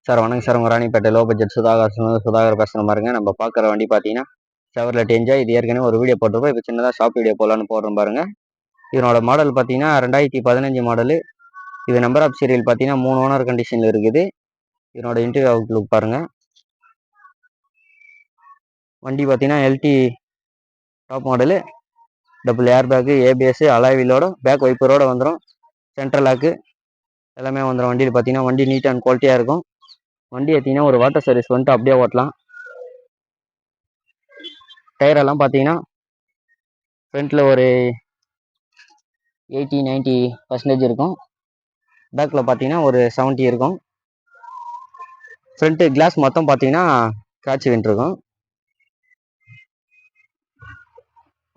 Sir வணக்கம் sir. உங்கள் Ranipet low budget Sudhakar பேசுகிற பாருங்க. நம்ம பார்க்குற வண்டி பார்த்தீங்கன்னா செவர்லெட் என்ஜாய். இது ஏற்கனவே ஒரு வீடியோ போட்டிருப்போம். இப்போ சின்னதாக ஷாப் வீடியோ போடலான்னு போடுறோம் பாருங்க. இதனோட மாடல் பார்த்தீங்கன்னா 2015 மாடலு. இது நம்பர் ஆஃப் சீரியல் பார்த்தீங்கன்னா 3 ஓனர் கண்டிஷனில் இருக்குது. இதனோட இன்டீரியர் அவுட்லுக் பாருங்கள். வண்டி பார்த்தீங்கன்னா LD top model, double air bag, ABS, அலாய்விலோட பேக் வைப்பரோட வந்துடும். சென்ட்ரல் லாக்கு எல்லாமே வந்துடும். வண்டியில் பார்த்தீங்கன்னா வண்டி நீட் அண்ட் குவாலிட்டியாக இருக்கும். வண்டி ஏற்றிங்கன்னா ஒரு வாட்டர் சர்வீஸ் வந்துட்டு அப்படியே ஓட்டலாம். டயரெல்லாம் பார்த்தீங்கன்னா ஃப்ரண்ட்டில் ஒரு 80-90% இருக்கும். பேக்கில் பார்த்தீங்கன்னா ஒரு 70 இருக்கும். ஃப்ரண்ட்டு கிளாஸ் மொத்தம் பார்த்தீங்கன்னா கிராட்ச் வின்ட்ருக்கும்.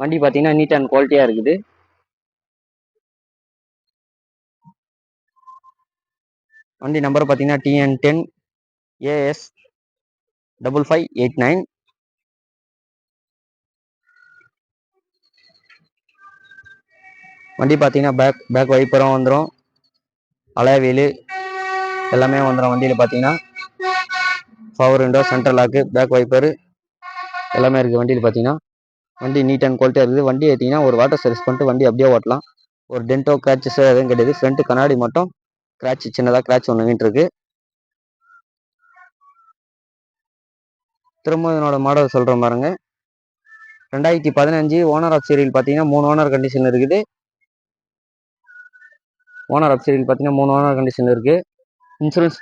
வண்டி பார்த்தீங்கன்னா நீட் அண்ட் குவாலிட்டியாக இருக்குது. வண்டி நம்பர் பார்த்தீங்கன்னா TN10 AS 5589. வண்டி பார்த்தீங்கன்னா பேக் வைப்பரும் வந்துடும். அலாய்வீலு எல்லாமே வந்துடும். வண்டியில் பார்த்தீங்கன்னா power window, central lock, back wiper எல்லாமே இருக்குது. வண்டியில் பார்த்தீங்கன்னா வண்டி நீட் அண்ட் குவாலிட்டியாக இருக்குது. வண்டி ஏற்றிங்கன்னா ஒரு வாட்டர் சர்வீஸ் பண்ணிட்டு வண்டி அப்படியே ஓட்டலாம். ஒரு டென்டோ கிராச்சஸ் எதுவும் கிடையாது. ஃப்ரண்ட்டு கண்ணாடி மட்டும் கிராட்ச், சின்னதாக கிராட்ச் ஒன்று நின்றுருக்கு. திரும்ப இதனோட மாடல் சொல்கிறேன் பாருங்க. 2015 ஓனர் ஆஃப் சீரியல் பார்த்தீங்கன்னா 3 ஓனர் கண்டிஷன் இருக்குது. ஓனர் ஆஃப் சீரியல் பார்த்தீங்கன்னா 3 ஓனர் கண்டிஷன் இருக்குது. இன்சூரன்ஸ்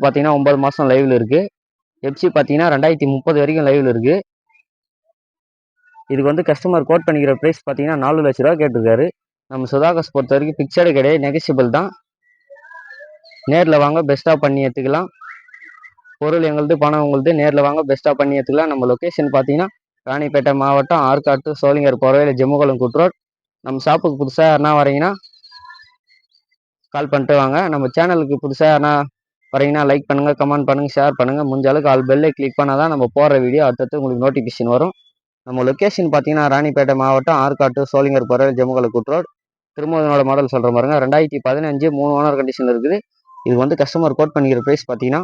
பார்த்தீங்கன்னா 9 மாதம் லைவில் இருக்குது. எஃப்சி பார்த்தீங்கன்னா 2030 வரைக்கும் லைவில் இருக்குது. இதுக்கு வந்து கஸ்டமர் கோட் பண்ணிக்கிற ப்ரைஸ் பார்த்தீங்கன்னா 4 லட்ச ரூபா கேட்டிருக்காரு. நம்ம சுதாகர்ஸ் பொறுத்த வரைக்கும் பிக்சடு கிடையாது, நெகசிபிள் தான். நேரில் வாங்க, பெஸ்ட்டாக பண்ணி எடுத்துக்கலாம். பொருள் எங்களுது, பணம் உங்களுது. நேரில் வாங்க, பெஸ்ட்டாக பண்ணி எடுத்துக்கலாம். நம்ம லொக்கேஷன் பார்த்தீங்கன்னா ராணிப்பேட்டை மாவட்டம், ஆற்காட்டு சோளிங்கர் போகிறவையில் ஜெம்முகுளம் கூட்டுரோட். நம்ம ஷாப்புக்கு புதுசாக யாருனா வரீங்கன்னா கால் பண்ணிட்டு வாங்க. நம்ம சேனலுக்கு புதுசாக யாருனா வரீங்கன்னா லைக் பண்ணுங்கள், கமெண்ட் பண்ணுங்கள், ஷேர் பண்ணுங்கள். முடிஞ்ச அளவுக்கு ஆல் பெல்லை கிளிக் பண்ணால் தான் நம்ம போகிற வீடியோ அடுத்தடுத்து உங்களுக்கு நோட்டிஃபிகேஷன் வரும். நம்ம லொக்கேஷன் பார்த்தீங்கன்னா ராணிப்பேட்டை மாவட்டம், ஆற்காட்டு சோளிங்கர் போகிறவையில் ஜெம்முகுளம் கூட்டுரோட். திரும்ப இதனோட மாடல் சொல்கிற பாருங்க. 2015 3 ஓனர் கண்டிஷன் இருக்குது. இது வந்து கஸ்டமர் கோட் பண்ணிக்கிற ப்ரைஸ் பார்த்தீங்கன்னா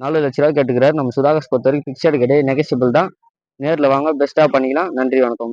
4 லட்ச ரூபா கேட்டுக்கிறார். நம்ம சுதாகர்ஸ் பொறுத்த வரைக்கும் பிக்சடு கிடையாது, நெகசிபிள் தான். நேரில் வாங்க, பெஸ்ட்டாக பண்ணிக்கலாம். நன்றி, வணக்கம்.